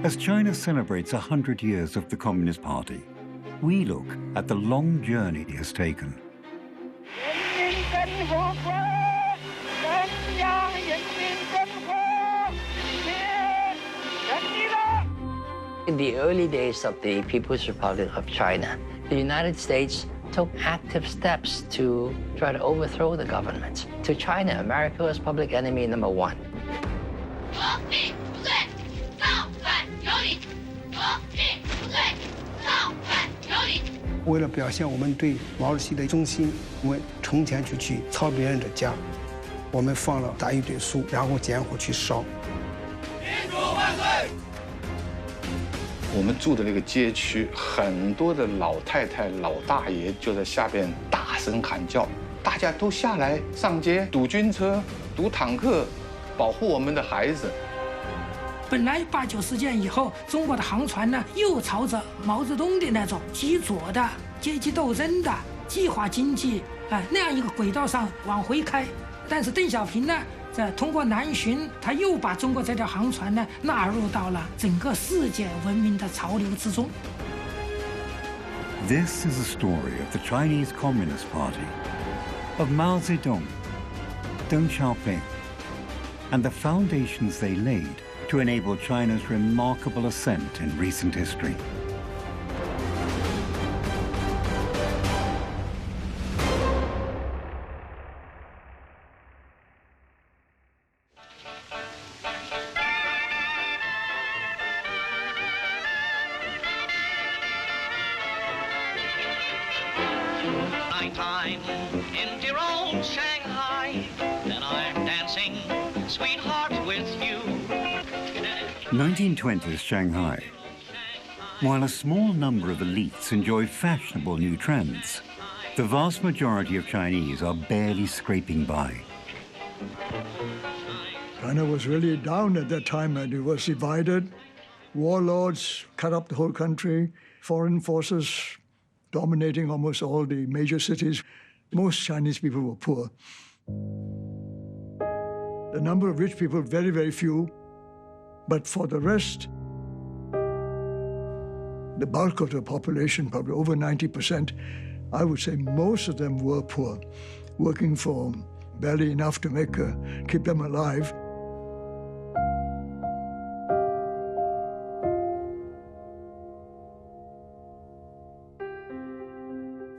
As China celebrates 100 years of the Communist Party, we look at the long journey it has taken. In the early days of the People's Republic of China, the United States took active steps to try to overthrow the government. To China, America was public enemy number one. 为了表现我们对毛主席的忠心，我们成天去抄别人的家，我们放了大一堆书，然后点火去烧。民主万岁！我们住的那个街区，很多的老太太、老大爷就在下边大声喊叫，大家都下来上街堵军车、堵坦克，保护我们的孩子。 本来89事件以后，中国的航船呢又朝着毛泽东的那种极左的阶级斗争的计划经济那样一个轨道上往回开。但是邓小平呢，通过南巡，他又把中国这条航船呢纳入到了整个世界文明的潮流之中。This is a story of the Chinese Communist Party, of Mao Zedong, Deng Xiaoping, and the foundations they laid to enable China's remarkable ascent in recent history. Nighttime in dear old Shanghai, then I'm dancing, sweetheart, with you. 1920s Shanghai. While a small number of elites enjoy fashionable new trends, the vast majority of Chinese are barely scraping by. China was really down at that time, and it was divided. Warlords cut up the whole country, foreign forces dominating almost all the major cities. Most Chinese people were poor. The number of rich people, very, very few. But for the rest, the bulk of the population, probably over 90%, I would say most of them were poor, working for barely enough to keep them alive.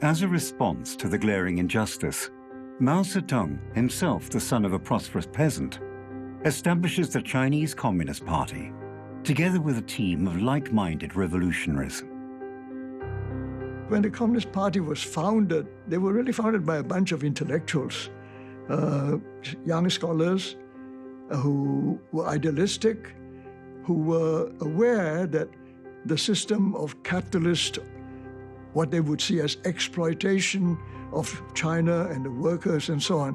As a response to the glaring injustice, Mao Zedong, himself the son of a prosperous peasant, establishes the Chinese Communist Party, together with a team of like-minded revolutionaries. When the Communist Party was founded, they were really founded by a bunch of intellectuals, young scholars who were idealistic, who were aware that the system of capitalist, what they would see as exploitation of China and the workers and so on,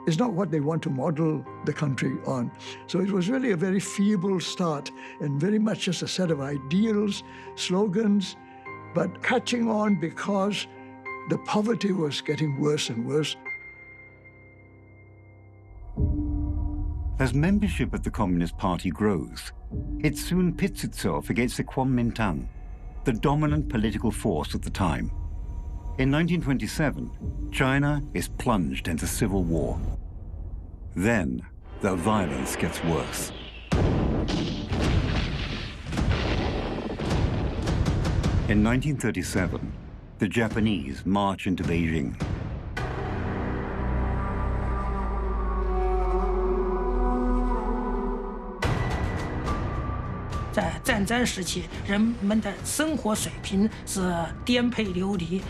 is not what they want to model the country on. So it was really a very feeble start and very much just a set of ideals, slogans, but catching on because the poverty was getting worse and worse. As membership of the Communist Party grows, it soon pits itself against the Kuomintang, the dominant political force at the time. In 1927, China is plunged into civil war. Then, the violence gets worse. In 1937, the Japanese march into Beijing. In 战争时期，人们的生活水平是颠沛流离，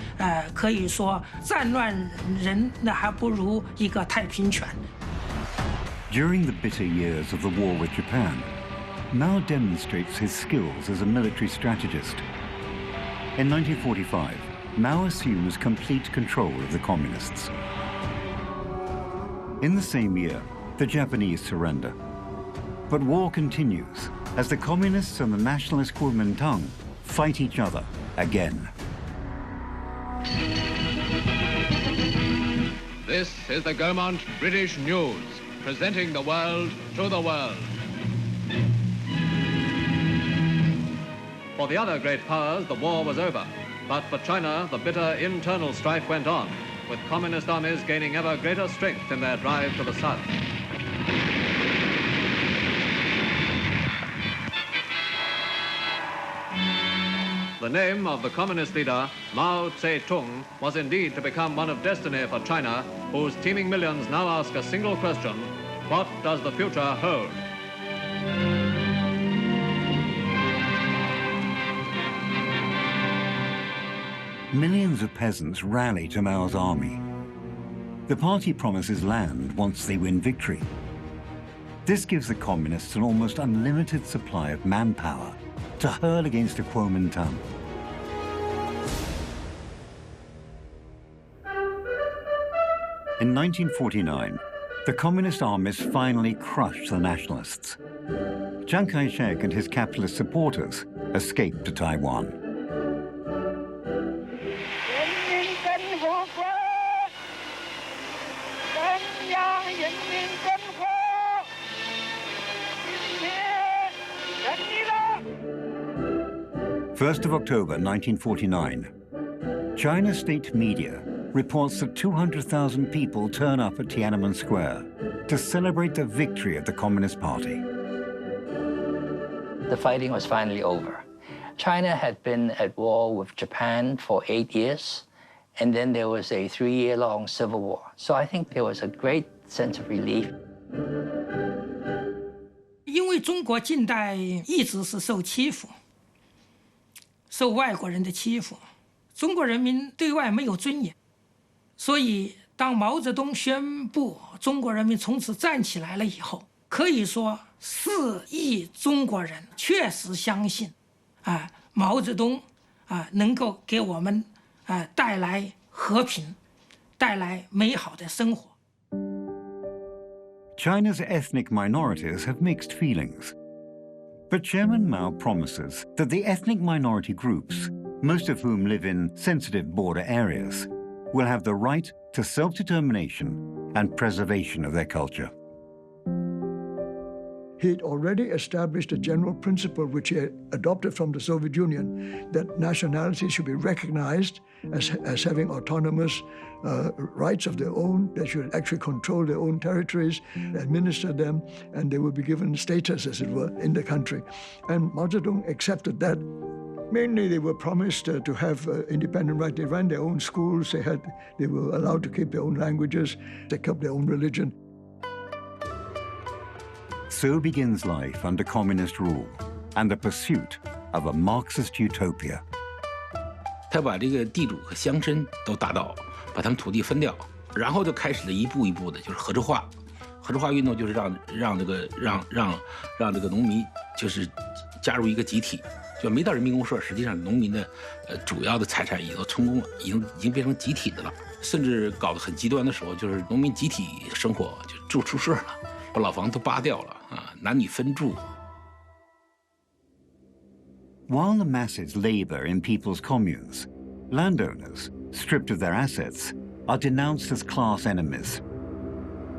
可以说战乱人那还不如一个太平犬。During the bitter years of the war with Japan, Mao demonstrates his skills as a military strategist. In 1945, Mao assumes complete control of the communists. In the same year, the Japanese surrender. But war continues as the communists and the nationalist Kuomintang fight each other again. This is the Gaumont British News, presenting the world to the world. For the other great powers, the war was over. But for China, the bitter internal strife went on, with communist armies gaining ever greater strength in their drive to the south. The name of the communist leader, Mao Zedong, was indeed to become one of destiny for China, whose teeming millions now ask a single question: what does the future hold? Millions of peasants rally to Mao's army. The party promises land once they win victory. This gives the communists an almost unlimited supply of manpower to hurl against the Kuomintang. In 1949, the communist armies finally crushed the nationalists. Chiang Kai-shek and his capitalist supporters escaped to Taiwan. First of October 1949, China's state media reports that 200,000 people turn up at Tiananmen Square to celebrate the victory of the Communist Party. The fighting was finally over. China had been at war with Japan for 8 years, and then there was a 3-year-long civil war. So I think there was a great sense of relief. 因为中国近代一直是受欺负，受外国人的欺负，中国人民对外没有尊严，所以当毛泽东宣布中国人民从此站起来了以后，可以说4亿中国人确实相信，毛泽东能够给我们带来和平，带来美好的生活。 China's ethnic minorities have mixed feelings. But Chairman Mao promises that the ethnic minority groups, most of whom live in sensitive border areas, will have the right to self-determination and preservation of their culture. He had already established a general principle which he had adopted from the Soviet Union, that nationalities should be recognized as having autonomous rights of their own. They should actually control their own territories, administer them, and they will be given status, as it were, in the country. And Mao Zedong accepted that. Mainly, they were promised to have independent right. They ran their own schools. They were allowed to keep their own languages. They kept their own religion. So begins life under communist rule and the pursuit of a Marxist utopia. 他把这个地主和乡绅都打倒，把他们土地分掉，然后就开始了一步一步的，就是合作化。合作化运动就是让这个农民就是加入一个集体，就没到人民公社，实际上农民的主要的财产已经成功了，已经变成集体的了，甚至搞得很极端的时候，就是农民集体生活就住宿舍了。 把老房都扒掉了男女分住。 While the masses labor in people's communes, landowners, stripped of their assets, are denounced as class enemies.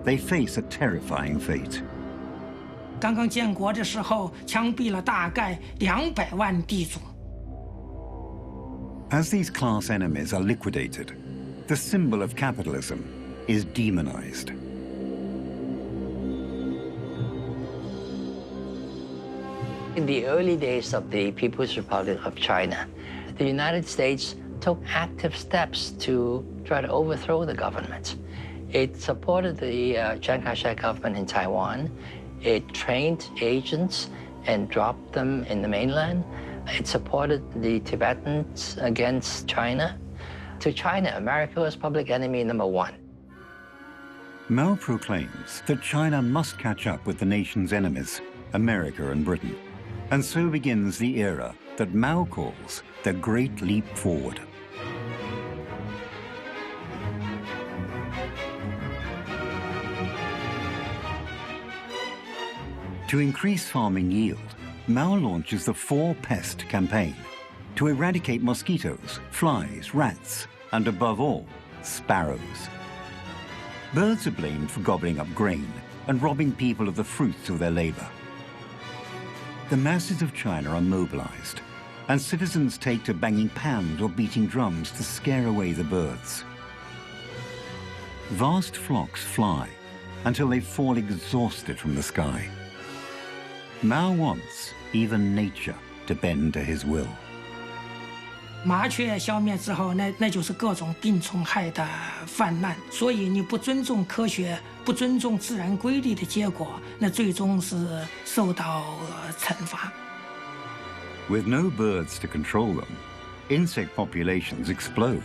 They face a terrifying fate. 刚刚建国的时候，枪毙了大概200万地主。 As these class enemies are liquidated, the symbol of capitalism is demonized. In the early days of the People's Republic of China, the United States took active steps to try to overthrow the government. It supported the Chiang Kai-shek government in Taiwan. It trained agents and dropped them in the mainland. It supported the Tibetans against China. To China, America was public enemy number 1. Mao proclaims that China must catch up with the nation's enemies, America and Britain. And so begins the era that Mao calls the Great Leap Forward. To increase farming yield, Mao launches the 4-Pest campaign to eradicate mosquitoes, flies, rats, and above all, sparrows. Birds are blamed for gobbling up grain and robbing people of the fruits of their labor. The masses of China are mobilized. and citizens take to banging pans or beating drums to scare away the birds. Vast flocks fly until they fall exhausted from the sky. Mao wants even nature to bend to his will. 麻雀消灭之后，那就是各种病虫害的泛滥。所以你不尊重科学、不尊重自然规律的结果，那最终是受到惩罚。With no birds to control them, insect populations explode.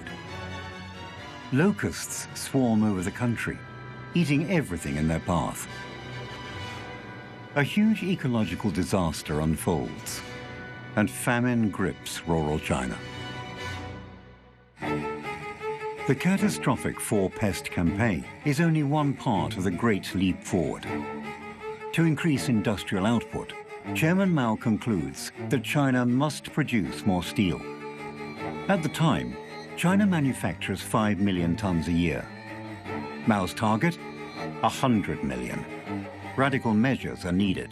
Locusts swarm over the country, eating everything in their path. A huge ecological disaster unfolds, and famine grips rural China. The catastrophic four-pest campaign is only one part of the Great Leap Forward. To increase industrial output, Chairman Mao concludes that China must produce more steel. At the time, China manufactures 5 million tons a year. Mao's target? 100 million. Radical measures are needed.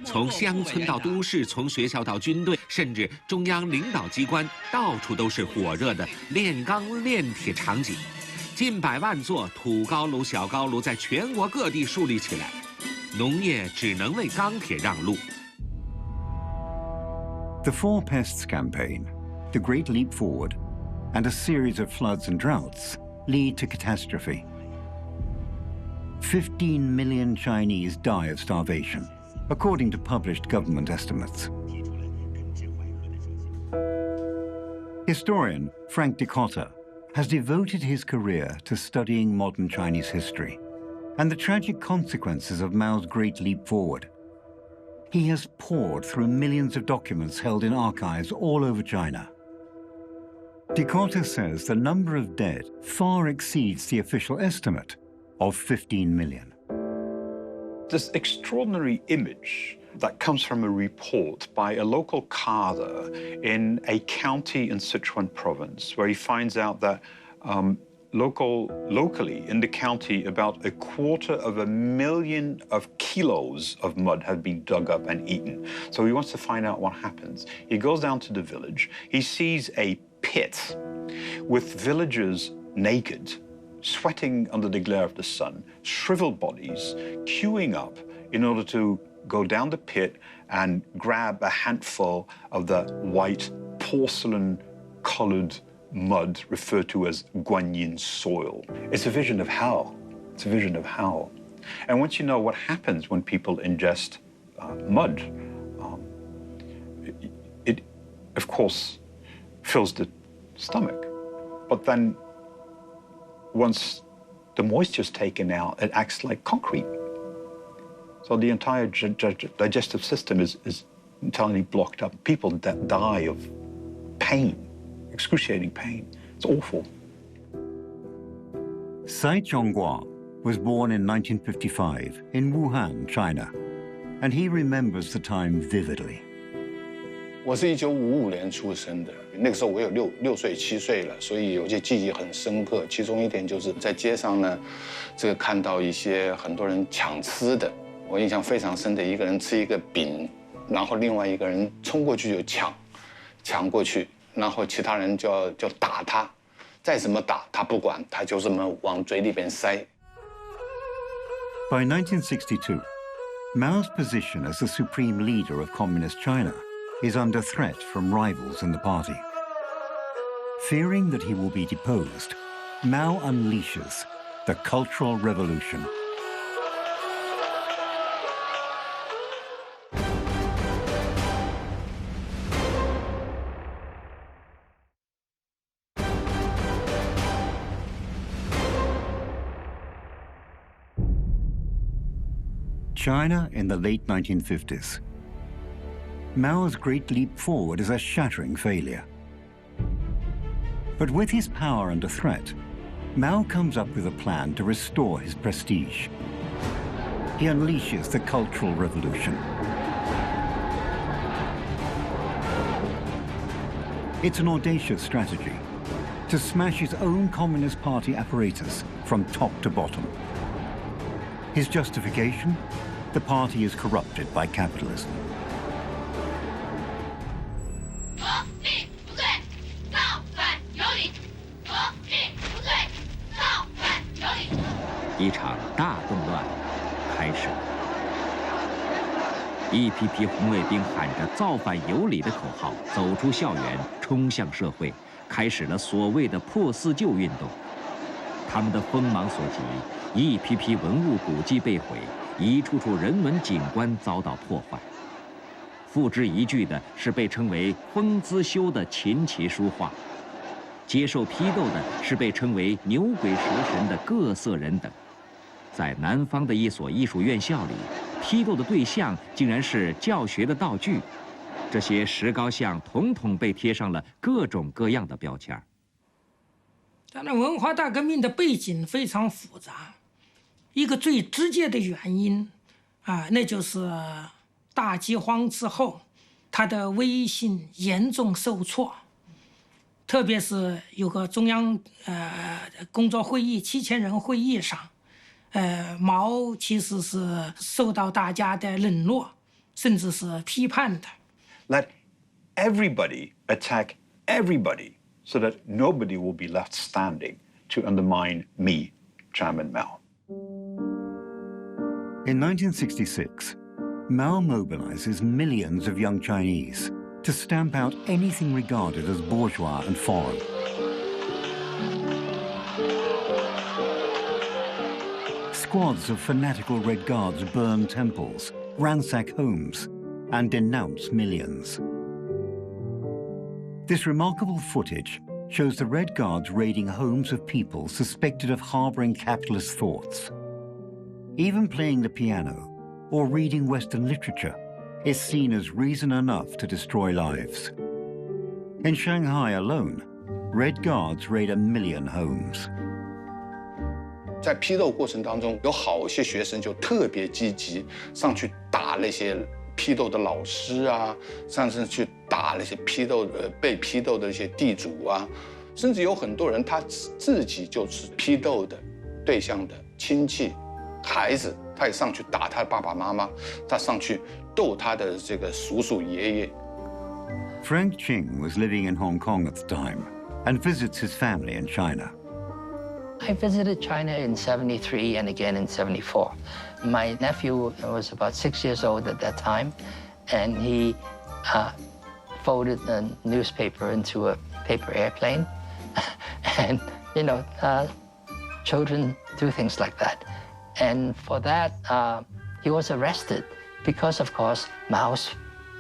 从乡村到都市，从学校到军队，甚至中央领导机关，到处都是火热的炼钢炼铁场景。近百万座土高炉、小高炉在全国各地树立起来，农业只能为钢铁让路。The Four Pests campaign, the Great Leap Forward, and a series of floods and droughts lead to catastrophe. 15 million Chinese die of starvation, according to published government estimates. Historian Frank Dicotta has devoted his career to studying modern Chinese history and the tragic consequences of Mao's Great Leap Forward. He has pored through millions of documents held in archives all over China. Dicotta says the number of dead far exceeds the official estimate of 15 million. This extraordinary image that comes from a report by a local carver in a county in Sichuan province, where he finds out that locally in the county, about 250,000 kilos of mud have been dug up and eaten. So he wants to find out what happens. He goes down to the village. He sees a pit with villagers naked, sweating under the glare of the sun, shriveled bodies, queuing up in order to go down the pit and grab a handful of the white porcelain-colored mud referred to as Guanyin soil. It's a vision of hell. It's a vision of hell. And once you know what happens when people ingest mud, it, of course, fills the stomach. But then once the moisture's taken out, it acts like concrete. So the entire digestive system is entirely blocked up. People die of pain, excruciating pain. It's awful. Sai Chonghua was born in 1955 in Wuhan, China, and he remembers the time vividly. 我是1955年出生的，那个时候我有6岁、7岁了，所以有些记忆很深刻。其中一点就是在街上呢，这个看到一些很多人抢吃的，我印象非常深的，一个人吃一个饼，然后另外一个人冲过去就抢过去，然后其他人就打他，再怎么打他不管，他就这么往嘴里边塞。By 1962, Mao's position as the supreme leader of Communist China is under threat from rivals in the party. Fearing that he will be deposed, Mao unleashes the Cultural Revolution. China in the late 1950s. Mao's Great Leap Forward is a shattering failure. But with his power under threat, Mao comes up with a plan to restore his prestige. He unleashes the Cultural Revolution. It's an audacious strategy to smash his own Communist Party apparatus from top to bottom. His justification? The party is corrupted by capitalism. 一批批红卫兵喊着造反有理的口号，走出校园，冲向社会，开始了所谓的破四旧运动。他们的锋芒所及，一批批文物古迹被毁，一处处人文景观遭到破坏。付之一炬的是被称为风姿修的琴棋书画，接受批斗的是被称为牛鬼蛇神的各色人等。在南方的一所艺术院校里，批斗的对象竟然是教学的道具，这些石膏像统统被贴上了各种各样的标签。当然，文化大革命的背景非常复杂，一个最直接的原因那就是大饥荒之后，他的威信严重受挫，特别是有个中央工作会议7000人会议上，毛其实是受到大家的冷落，甚至是批判的。Let everybody attack everybody, so that nobody will be left standing to undermine me, Chairman Mao. In 1966, Mao mobilizes millions of young Chinese to stamp out anything regarded as bourgeois and foreign. Squads of fanatical Red Guards burn temples, ransack homes, and denounce millions. This remarkable footage shows the Red Guards raiding homes of people suspected of harboring capitalist thoughts. Even playing the piano or reading Western literature is seen as reason enough to destroy lives. In Shanghai alone, Red Guards raid 1 million homes. 在批斗过程当中，有好些学生就特别积极，上去打那些批斗的老师啊，上去打那些被批斗的一些地主啊，甚至有很多人他自己就是批斗的对象的亲戚、孩子，他也上去打他的爸爸妈妈，他上去斗他的这个叔叔爷爷。Frank Ching was living in Hong Kong at the time and visits his family in China. I visited China in 73 and again in 74. My nephew was about 6 years old at that time, and he folded a newspaper into a paper airplane. And, you know, children do things like that. And for that, he was arrested because, of course, Mao's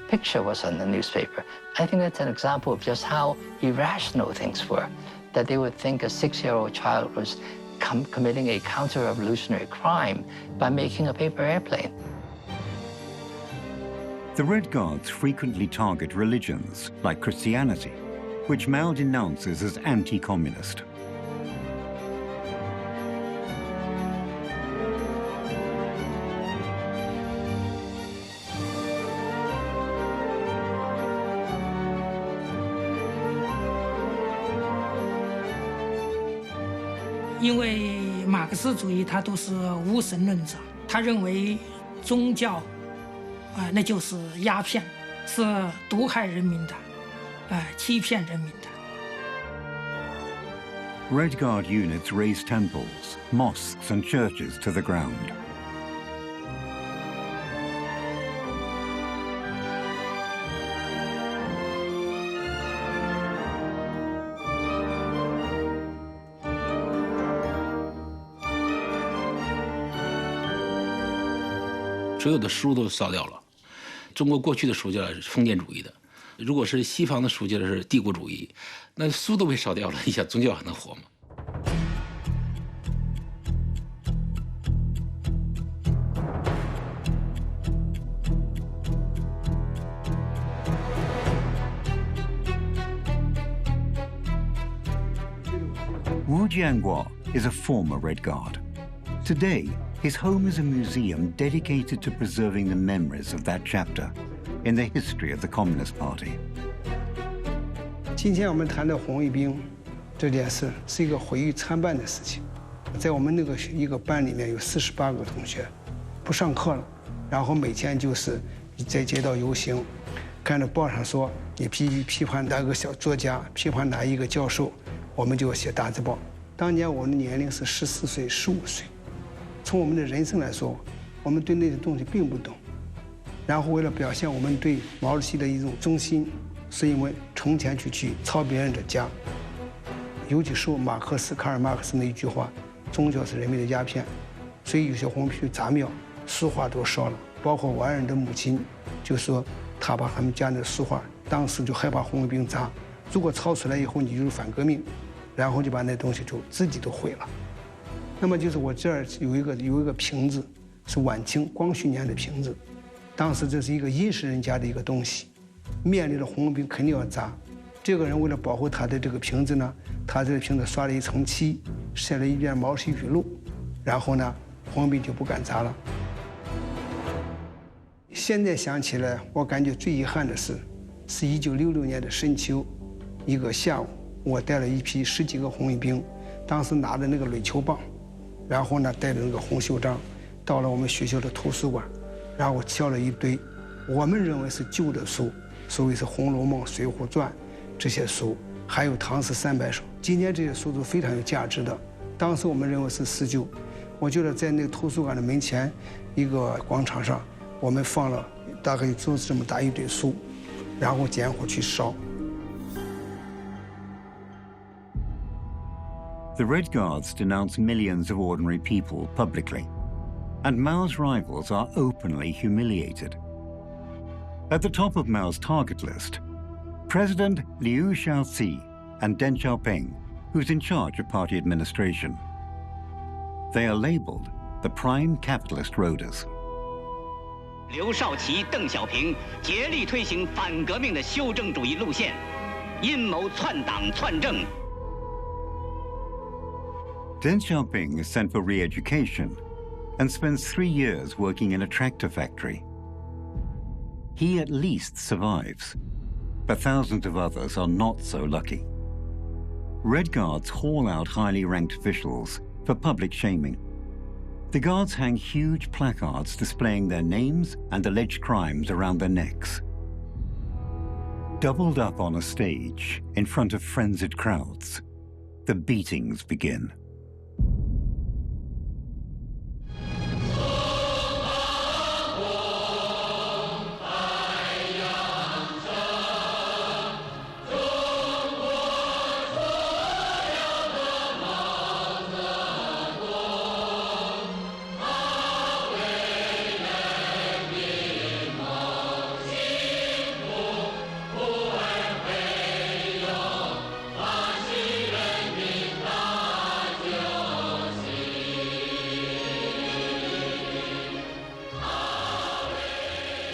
picture was on the newspaper. I think that's an example of just how irrational things were, that they would think a 6-year-old child was committing a counter-revolutionary crime by making a paper airplane. The Red Guards frequently target religions, like Christianity, which Mao denounces as anti-communist. "因为马克思主义他都是无神论者，他认为宗教那就是鸦片，是毒害人民的，欺骗人民的。Red Guard units raze temples, mosques and churches to the ground. 所有的书都烧掉了。中国过去的书叫封建主义的，如果是西方的书叫是帝国主义，那书都被烧掉了，你想宗教还能活吗？ Wu Jianguo is a former Red Guard. Today, his home is a museum dedicated to preserving the memories of that chapter in the history of the Communist Party. 今天我们谈的红卫兵这件事，是一个毁誉参半的事情。在我们那个一个班里面有48个同学，不上课了，然后每天就是在街道游行，看着报上说你批判哪个小作家，批判哪一个教授，我们就写大字报。当年我们的年龄是14岁、15岁。 从我们的人生来说，我们对那些东西并不懂，然后为了表现我们对毛主席的一种忠心，所以我们成天去抄别人的家，尤其受卡尔马克思那一句话：“宗教是人民的鸦片。”所以有些红皮杂庙书画都烧了，包括我爱人的母亲就说，他把他们家的书画当时就害怕红卫兵砸，如果抄出来以后你就是反革命，然后就把那东西就自己都毁了。那么就是我这儿有一个瓶子，是晚清光绪年的瓶子，当时这是一个殷实人家的一个东西，面临着红卫兵肯定要砸。这个人为了保护他的这个瓶子呢，他这个瓶子刷了一层漆，写了一遍毛主席语录，然后呢，红卫兵就不敢砸了。现在想起来，我感觉最遗憾的是1966年的深秋，一个下午，我带了一批10几个红卫兵，当时拿着那个垒球棒，然后呢带着那个红袖章，到了我们学校的图书馆，然后挑了一堆我们认为是旧的书，所谓是《红楼梦》《水浒传》这些书，还有唐诗300首。今天这些书都非常有价值的，当时我们认为是四旧。我觉得在那个图书馆的门前一个广场上，我们放了大概桌子这么大一堆书，然后点火去烧。The Red Guards denounce millions of ordinary people publicly, and Mao's rivals are openly humiliated. At the top of Mao's target list, President Liu Shaoqi and Deng Xiaoping, who's in charge of party administration. They are labeled the prime capitalist roaders. 刘少奇、邓小平竭力推行反革命的修正主义路线，阴谋篡党篡政。Deng Xiaoping is sent for re-education and spends 3 years working in a tractor factory. He at least survives, but thousands of others are not so lucky. Red Guards haul out highly ranked officials for public shaming. The guards hang huge placards displaying their names and alleged crimes around their necks. Doubled up on a stage in front of frenzied crowds, the beatings begin.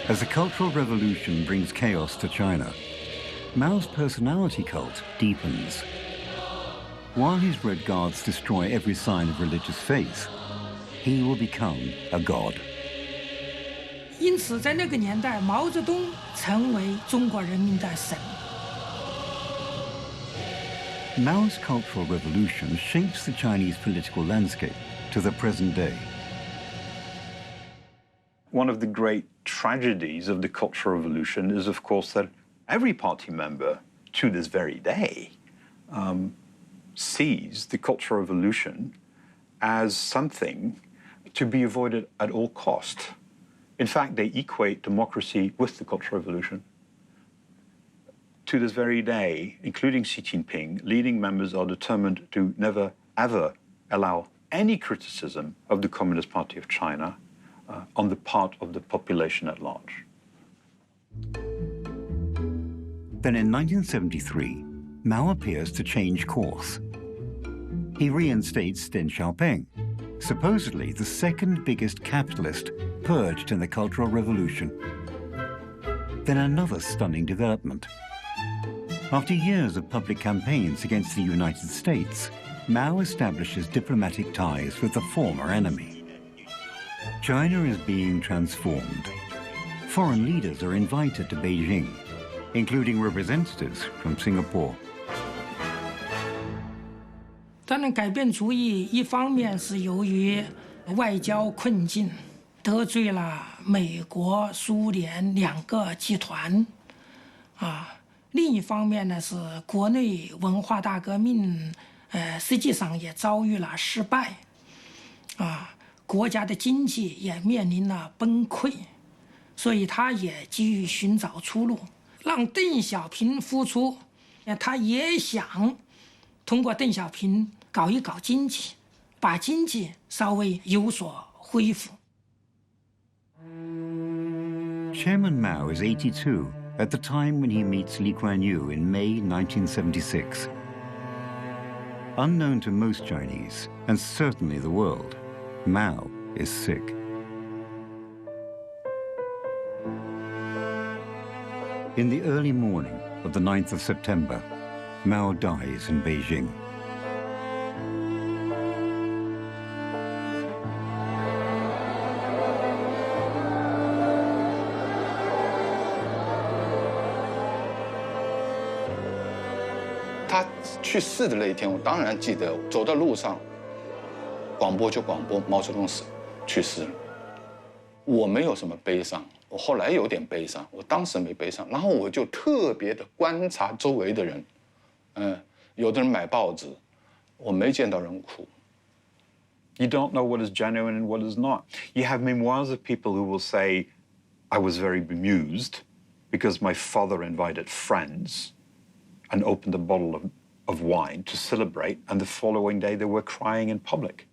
As the Cultural Revolution brings chaos to China, Mao's personality cult deepens. While his Red Guards destroy every sign of religious faith, he will become a god. 因此，在那个年代，毛泽东成为中国人民的神。Mao's Cultural Revolution shapes the Chinese political landscape to the present day. One of the great tragedies of the Cultural Revolution is, of course, that every party member to this very day sees the Cultural Revolution as something to be avoided at all cost. In fact, they equate democracy with the Cultural Revolution. To this very day, including Xi Jinping, leading members are determined to never, ever allow any criticism of the Communist Party of China on the part of the population at large. Then in 1973, Mao appears to change course. He reinstates Deng Xiaoping, supposedly the second biggest capitalist purged in the Cultural Revolution. Then another stunning development. After years of public campaigns against the United States, Mao establishes diplomatic ties with the former enemy. China is being transformed. Foreign leaders are invited to Beijing, including representatives from Singapore. 当然，改变主义一方面是由于外交困境，得罪了美国、苏联2个集团，另一方面呢是国内文化大革命，实际上也遭遇了失败，国家的经济也面临了崩溃，所以他也急于寻找出路，让邓小平复出。他也想通过邓小平搞一搞经济，把经济稍微有所恢复。Chairman Mao is 82 at the time when he meets Lee Kuan Yew in May 1976. Unknown to most Chinese, and certainly the world, Mao is sick. In the early morning of the 9th of September, Mao dies in Beijing.他去世的那一天，我当然记得，走到路上，广播毛泽东去世了。我没有什么悲伤，我后来有点悲伤，我当时没悲伤。然后我就特别的观察周围的人，有的人买报纸，我没见到人哭。You don't know what is genuine and what is not. You have memoirs of people who will say, I was very bemused because my father invited friends and opened a bottle of wine to celebrate, and the following day they were crying in public.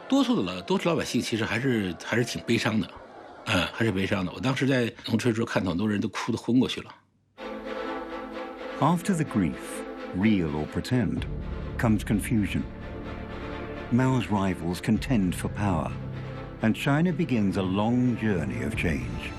多数老百姓其实还是挺悲伤的，还是悲伤的。我当时在农村时候看到很多人都哭得昏过去了。After the grief, real or pretend, comes confusion. Mao's rivals contend for power, and China begins a long journey of change.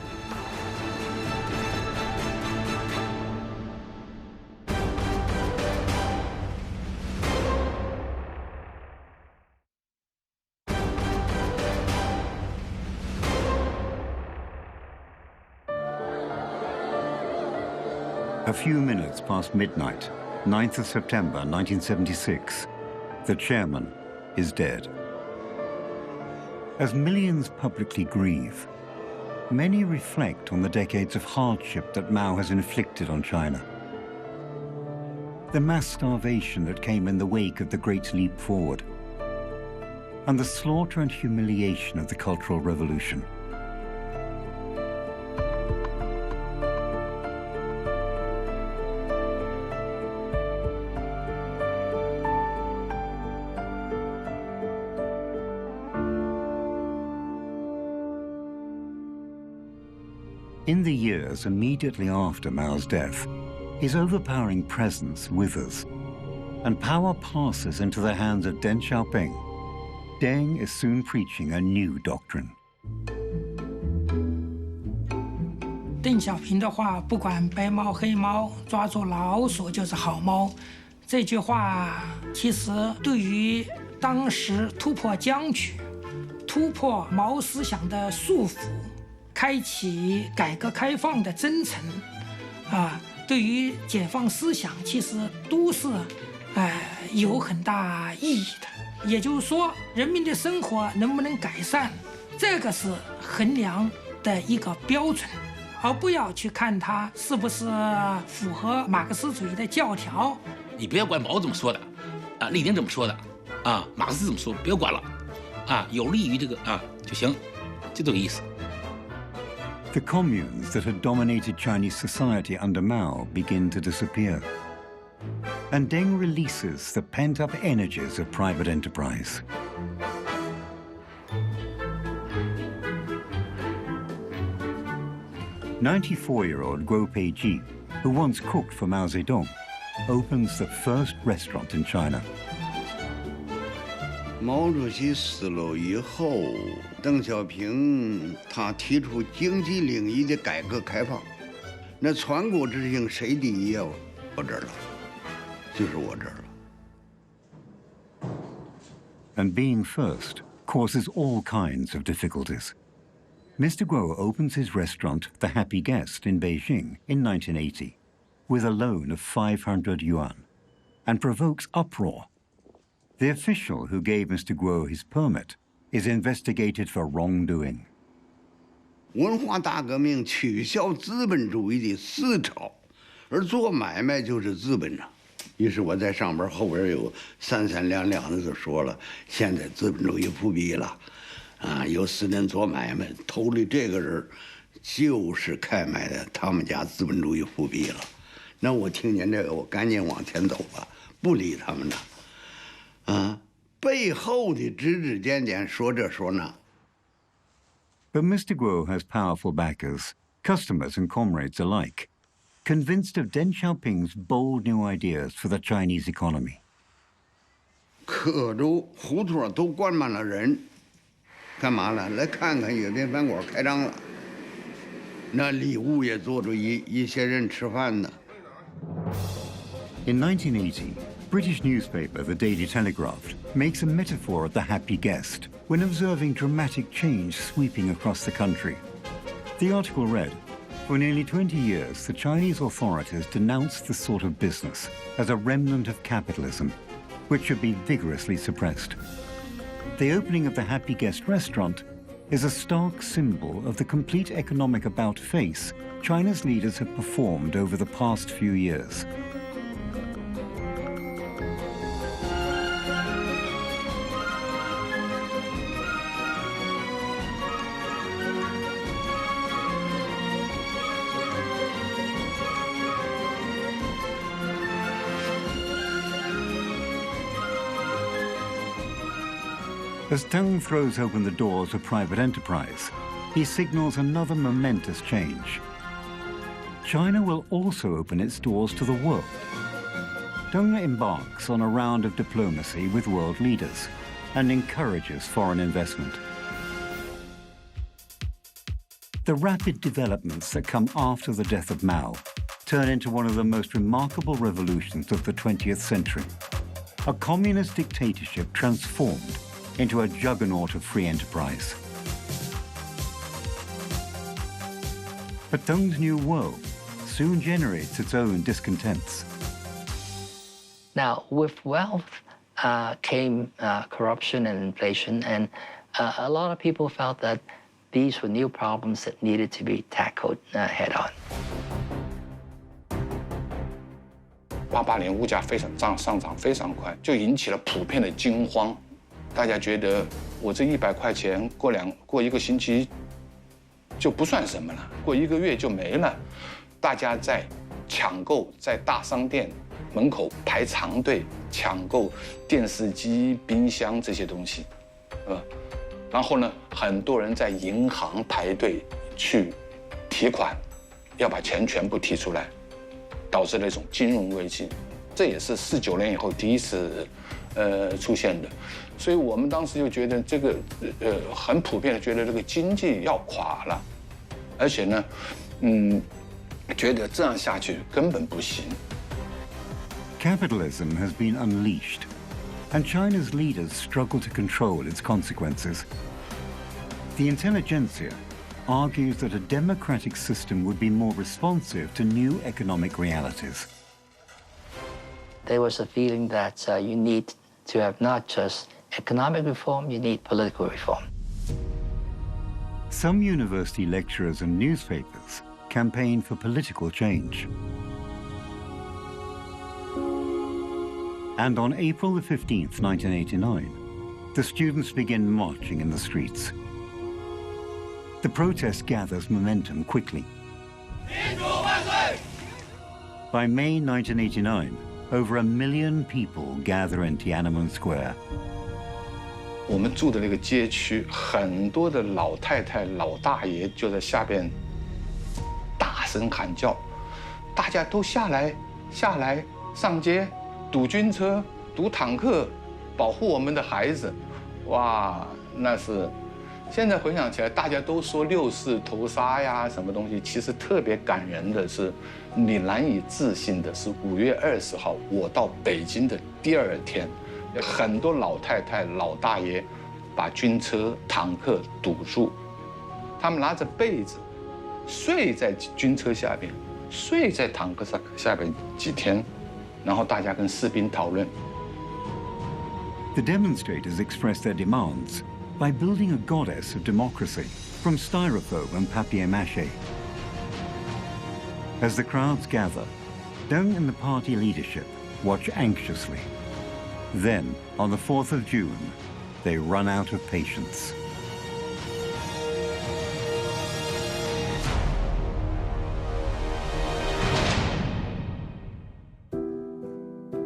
A few minutes past midnight, 9th of September 1976, the chairman is dead. As millions publicly grieve, many reflect on the decades of hardship that Mao has inflicted on China. The mass starvation that came in the wake of the Great Leap Forward, and the slaughter and humiliation of the Cultural Revolution. In the years immediately after Mao's death, his overpowering presence withers, and power passes into the hands of Deng Xiaoping. Deng is soon preaching a new doctrine. 邓小平的话，不管白猫黑猫，抓住老鼠就是好猫。这句话其实对于当时突破僵局、突破毛思想的束缚、开启改革开放的征程，对于解放思想其实都是有很大意义的。也就是说，人民的生活能不能改善，这个是衡量的一个标准，而不要去看它是不是符合马克思主义的教条。你不要管毛怎么说的，列宁怎么说的，马克思怎么说，不要管了，有利于这个就行，就这个意思。The communes that had dominated Chinese society under Mao begin to disappear, and Deng releases the pent-up energies of private enterprise. "94-year-old Guo Peiji, who once cooked for Mao Zedong, opens the first restaurant in China. 毛主席死了以后，邓小平他提出经济领域的改革开放，那全国之行谁第一啊？我这儿了，就是我这儿了。And being first causes all kinds of difficulties. Mr. Guo opens his restaurant, The Happy Guest, in Beijing in 1980, with a loan of 500 yuan, and provokes uproar. The official who gave Mr. Guo his permit is investigated for wrongdoing. 文化大革命取消资本主义的思潮，而做买卖就是资本啊。于是我在上边后边有三两两的就说了，现在资本主义复辟了，啊，有私人做买卖，头里这个人就是开买的他们家资本主义复辟了。那我听见这个，我赶紧往前走了，不理他们了。啊，背后的指指点点，说这说那。But Mr. Guo has powerful backers, customers and comrades alike, convinced of Deng Xiaoping's bold new ideas for the Chinese economy. 各州胡同都灌满了人，干嘛了？来看看阅兵饭馆开张了。那里屋也坐着一些人吃饭呢。In 1980, British newspaper The Daily Telegraph makes a metaphor of the happy guest when observing dramatic change sweeping across the country. The article read, "For nearly 20 years, the Chinese authorities denounced this sort of business as a remnant of capitalism, which should be vigorously suppressed. The opening of the Happy Guest restaurant is a stark symbol of the complete economic about-face China's leaders have performed over the past few years." As Deng throws open the doors of private enterprise, he signals another momentous change. China will also open its doors to the world. Deng embarks on a round of diplomacy with world leaders and encourages foreign investment. The rapid developments that come after the death of Mao turn into one of the most remarkable revolutions of the 20th century. A communist dictatorship transformed into a juggernaut of free enterprise. But Deng's new world soon generates its own discontents. Now, with wealth came corruption and inflation, and a lot of people felt that these were new problems that needed to be tackled head-on. 88年物价上涨非常快，就引起了普遍的惊慌。大家觉得我这100块钱过1个星期就不算什么了，过1个月就没了。大家在抢购，在大商店门口排长队抢购电视机、冰箱这些东西，然后呢，很多人在银行排队去提款，要把钱全部提出来，导致了一种金融危机。这也是49年以后第一次出现的。所以我们当时就觉得这个很普遍的觉得这个经济要垮了，而且呢，觉得这样下去根本不行。Capitalism has been unleashed, and China's leaders struggle to control its consequences. The intelligentsia argues that a democratic system would be more responsive to new economic realities. There was a feeling that you need to have not just economic reform, you need political reform. Some university lecturers and newspapers campaign for political change. And on April the 15th, 1989, the students begin marching in the streets. The protest gathers momentum quickly. By May 1989, over 1 million people gather in Tiananmen Square. 我们住的那个街区，很多的老太太、老大爷就在下边大声喊叫，大家都下来上街，堵军车、堵坦克，保护我们的孩子。哇，那是现在回想起来，大家都说6四屠杀呀，什么东西，其实特别感人的是，你难以置信的是，5月20号我到北京的第2天。很多老太太、老大爷把军车、坦克堵住，他们拿着被子睡在军车下边，睡在坦克下边几天，然后大家跟士兵讨论。The demonstrators expressed their demands by building a goddess of democracy from styrofoam and papier-mâché. As the crowds gather, Deng and the party leadership watch anxiously. Then, on the 4th of June, they run out of patience.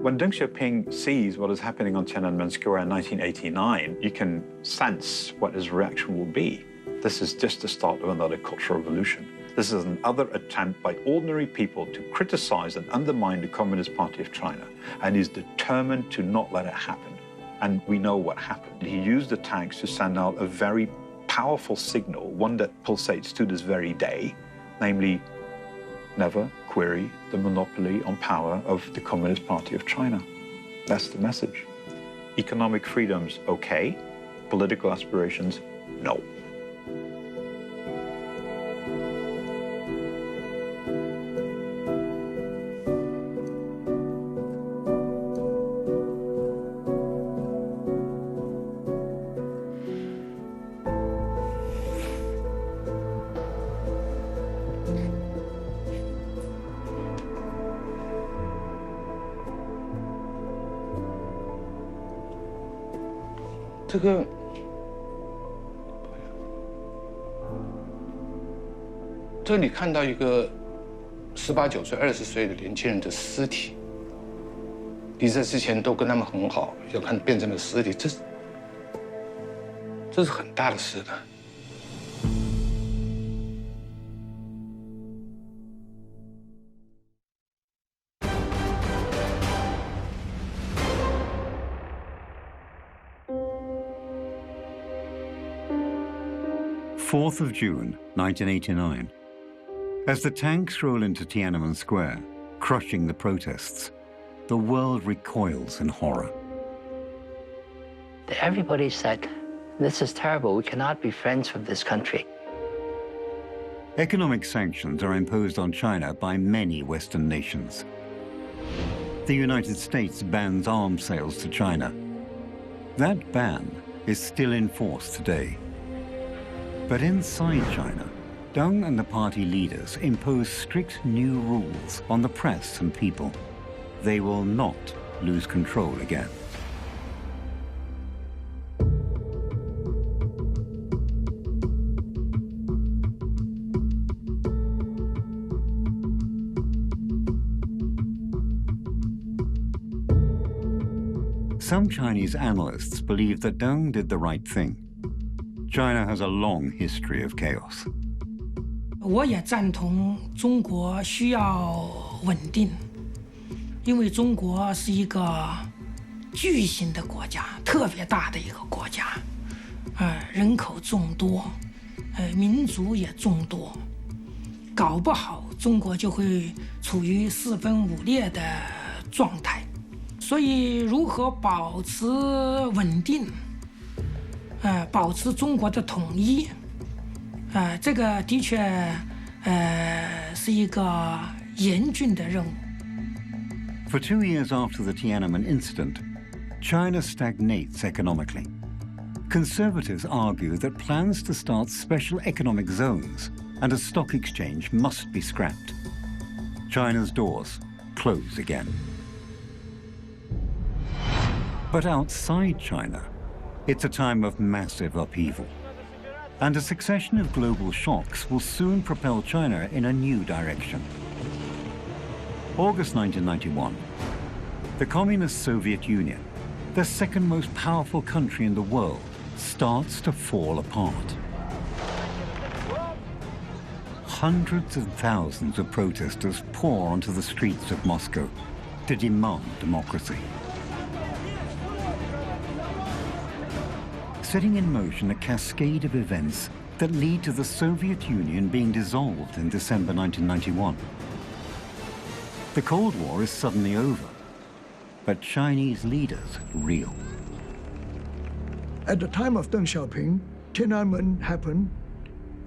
When Deng Xiaoping sees what is happening on Tiananmen Square in 1989, you can sense what his reaction will be. This is just the start of another cultural revolution. This is another attempt by ordinary people to criticize and undermine the Communist Party of China, and he's determined to not let it happen. And we know what happened. He used the tanks to send out a very powerful signal, one that pulsates to this very day, namely, never query the monopoly on power of the Communist Party of China. That's the message. Economic freedoms, okay. Political aspirations, no.这里看到一个18、19岁、20岁的年轻人的尸体，你在之前都跟他们很好，要看变成了尸体，这是很大的事的。4th of June, 1989. As the tanks roll into Tiananmen Square, crushing the protests, the world recoils in horror. Everybody said, this is terrible, we cannot be friends with this country. Economic sanctions are imposed on China by many Western nations. The United States bans arms sales to China. That ban is still in force today. But inside China, Deng and the party leaders impose strict new rules on the press and people. They will not lose control again. Some Chinese analysts believe that Deng did the right thing. China has a long history of chaos. 我也赞同中国需要稳定，因为中国是一个巨型的国家，特别大的一个国家，人口众多，民族也众多，搞不好中国就会处于四分五裂的状态。所以，如何保持稳定？保持中国的统一，这个的确，是一个严峻的任务。For 2 years after the Tiananmen incident, China stagnates economically. Conservatives argue that plans to start special economic zones and a stock exchange must be scrapped. China's doors close again. But outside China, it's a time of massive upheaval. And a succession of global shocks will soon propel China in a new direction. August 1991. The communist Soviet Union, the second most powerful country in the world, starts to fall apart. Hundreds of thousands of protesters pour onto the streets of Moscow to demand democracy. Setting in motion a cascade of events that lead to the Soviet Union being dissolved in December 1991. The Cold War is suddenly over, but Chinese leaders reel. At the time of Deng Xiaoping, Tiananmen happened,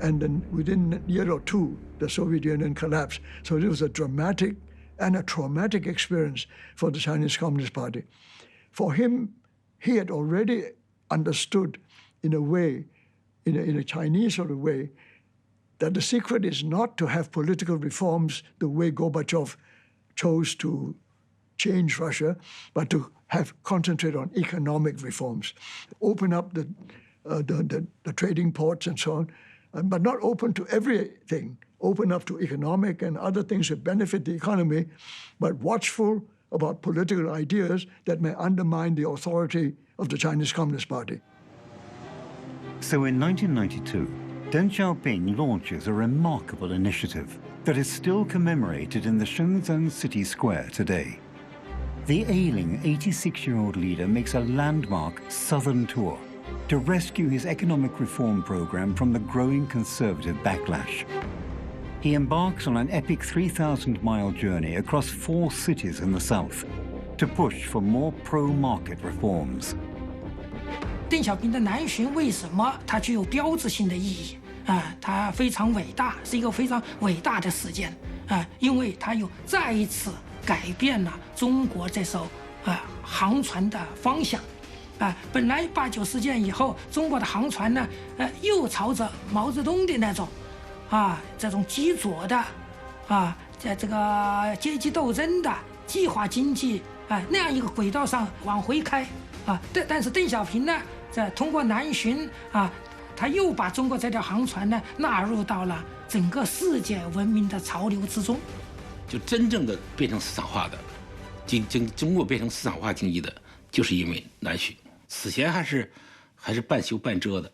and then within a year or two, the Soviet Union collapsed. So it was a dramatic and a traumatic experience for the Chinese Communist Party. For him, he had already understood in a way, in a Chinese sort of way, that the secret is not to have political reforms the way Gorbachev chose to change Russia, but to have concentrate on economic reforms, open up the trading ports and so on, but not open to everything, open up to economic and other things that benefit the economy, but watchful about political ideas that may undermine the authority of the Chinese Communist Party. So in 1992, Deng Xiaoping launches a remarkable initiative that is still commemorated in the Shenzhen city square today. The ailing 86-year-old leader makes a landmark southern tour to rescue his economic reform program from the growing conservative backlash. He embarks on an epic 3,000-mile journey across 4 cities in the south to push for more pro-market reforms. 邓小平的南巡为什么它具有标志性的意义它非常伟大，是一个非常伟大的事件因为它又再一次改变了中国这艘航船的方向本来8·9事件以后，中国的航船呢又朝着毛泽东的那种这种极左的在这个阶级斗争的计划经济那样一个轨道上往回开但是邓小平呢通过南巡他又把中国这条航船呢纳入到了整个世界文明的潮流之中，就真正的变成市场化的，中国变成市场化经济的，就是因为南巡。此前还是半修半遮的。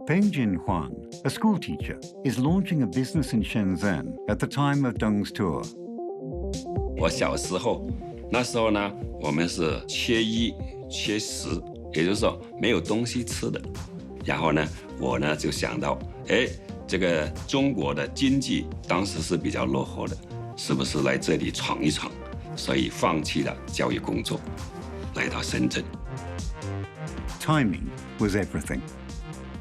Peng Jinhuan, a school teacher, is launching a business in Shenzhen at the time of Deng's tour. 我小时候，那时候呢，我们是缺衣缺食，也就是说没有东西吃的。然后呢，我呢就想到，这个中国的经济当时是比较落后的，是不是来这里闯一闯？所以放弃了教育工作，来到深圳。Timing was everything.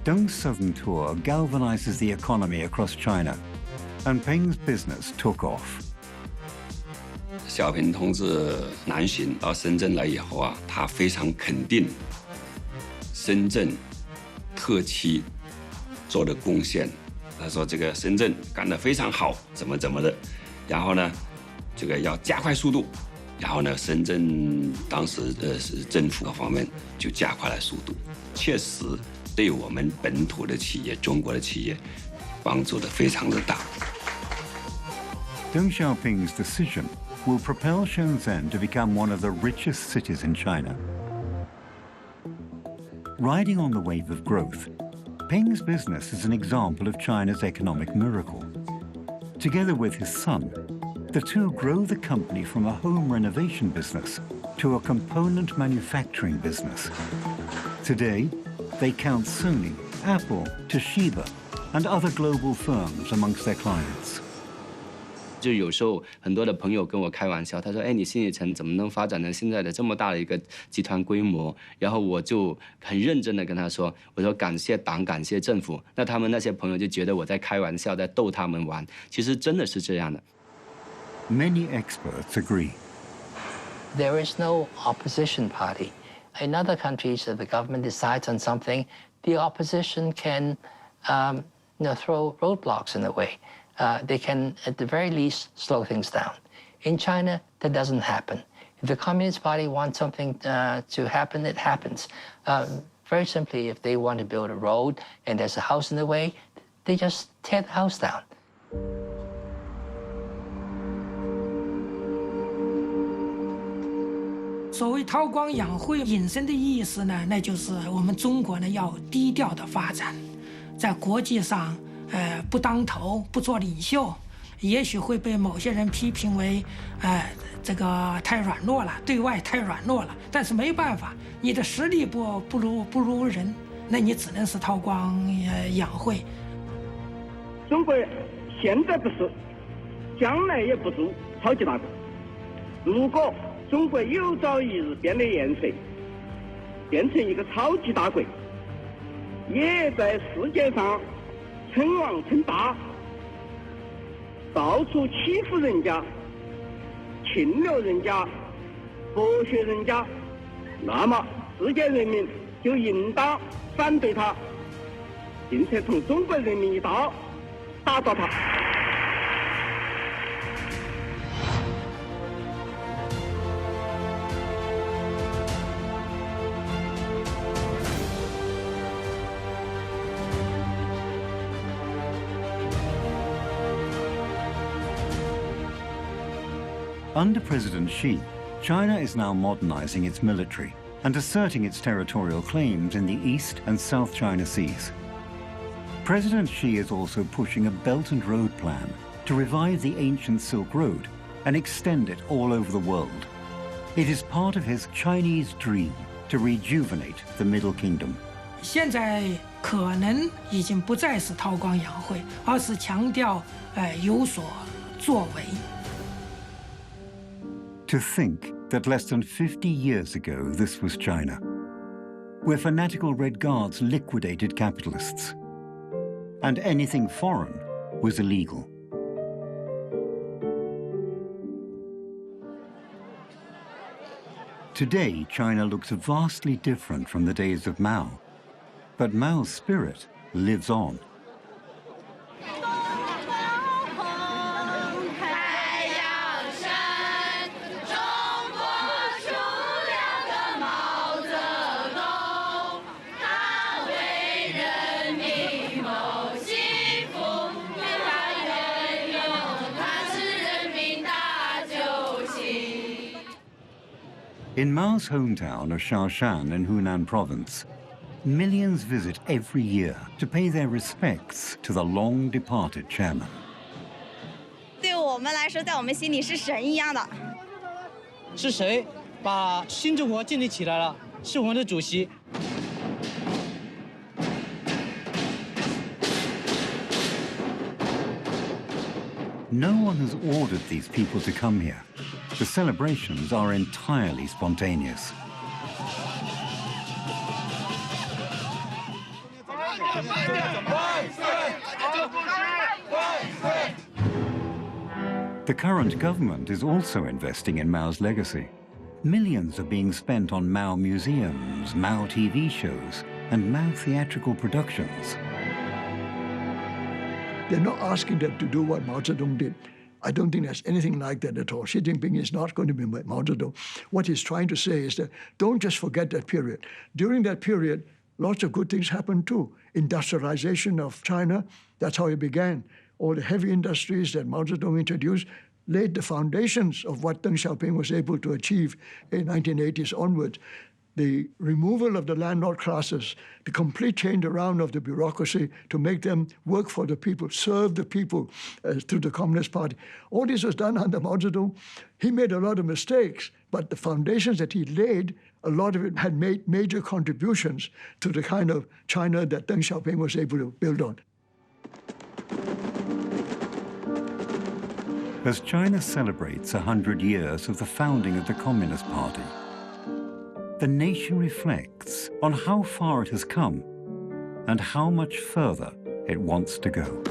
Deng's southern tour galvanizes the economy across China, and Peng's business took off. 小平同志南巡到深圳来以后他非常肯定深圳特区做的贡献。他说这个深圳干得非常好，怎么的，然后呢，这个要加快速度，然后呢，深圳当时政府各方面就加快了速度，确实对我们本土的企业、中国的企业帮助的非常的大。Deng Xiaoping's decision will propel Shenzhen to become one of the richest cities in China. Riding on the wave of growth, Peng's business is an example of China's economic miracle. Together with his son, the two grow the company from a home renovation business to a component manufacturing business. Today, they count Sony, Apple, Toshiba, and other global firms amongst their clients. 就有时候很多的朋友跟我开玩笑，他说：“你新野城怎么能发展成现在的这么大的一个集团规模？”然后我就很认真的跟他说：“我说感谢党，感谢政府。”那他们那些朋友就觉得我在开玩笑，在逗他们玩。其实真的是这样的。Many experts agree. There is no opposition party. In other countries, if the government decides on something, the opposition can, throw roadblocks in the way. They can, at the very least, slow things down. In China, that doesn't happen. If the Communist Party wants something to happen, it happens. Very simply, if they want to build a road and there's a house in the way, they just tear the house down. 所谓韬光养晦引申的意思呢，那就是我们中国呢要低调的发展，在国际上。不当头，不做领袖，也许会被某些人批评为，这个太软弱了，对外太软弱了。但是没办法，你的实力不如人，那你只能是韬光养晦。中国现在不是，将来也不是超级大国。如果中国有朝一日变得颜色，变成一个超级大国，也在世界上。称王称霸，到处欺负人家、侵略人家、剥削人家，那么世界人民就应当反对他，并且同中国人民一道打倒他。Under President Xi, China is now modernizing its military and asserting its territorial claims in the East and South China Seas. President Xi is also pushing a Belt and Road plan to revive the ancient Silk Road and extend it all over the world. It is part of his Chinese dream to rejuvenate the Middle Kingdom. 现在可能已经不再是韬光养晦，而是强调有所作为。To think that less than 50 years ago this was China, where fanatical Red Guards liquidated capitalists, and anything foreign was illegal. Today, China looks vastly different from the days of Mao, but Mao's spirit lives on. In Mao's hometown of Xiaoping in Hunan province, millions visit every year to pay their respects to the long-departed chairman. 对我们来说，在我们心里是神一样的。是谁把新中国建立起来了？是我们的主席。No one has ordered these people to come here. The celebrations are entirely spontaneous. The current government is also investing in Mao's legacy. Millions are being spent on Mao museums, Mao TV shows, and Mao theatrical productions. They're not asking them to do what Mao Zedong did. I don't think there's anything like that at all. Xi Jinping is not going to be Mao Zedong. What he's trying to say is that don't just forget that period. During that period, lots of good things happened too. Industrialization of China, that's how it began. All the heavy industries that Mao Zedong introduced laid the foundations of what Deng Xiaoping was able to achieve in 1980s onwards. The removal of the landlord classes, the complete change around of the bureaucracy to make them work for the people, serve the people through the Communist Party. All this was done under Mao Zedong. He made a lot of mistakes, but the foundations that he laid, a lot of it had made major contributions to the kind of China that Deng Xiaoping was able to build on. As China celebrates 100 years of the founding of the Communist Party, the nation reflects on how far it has come and how much further it wants to go.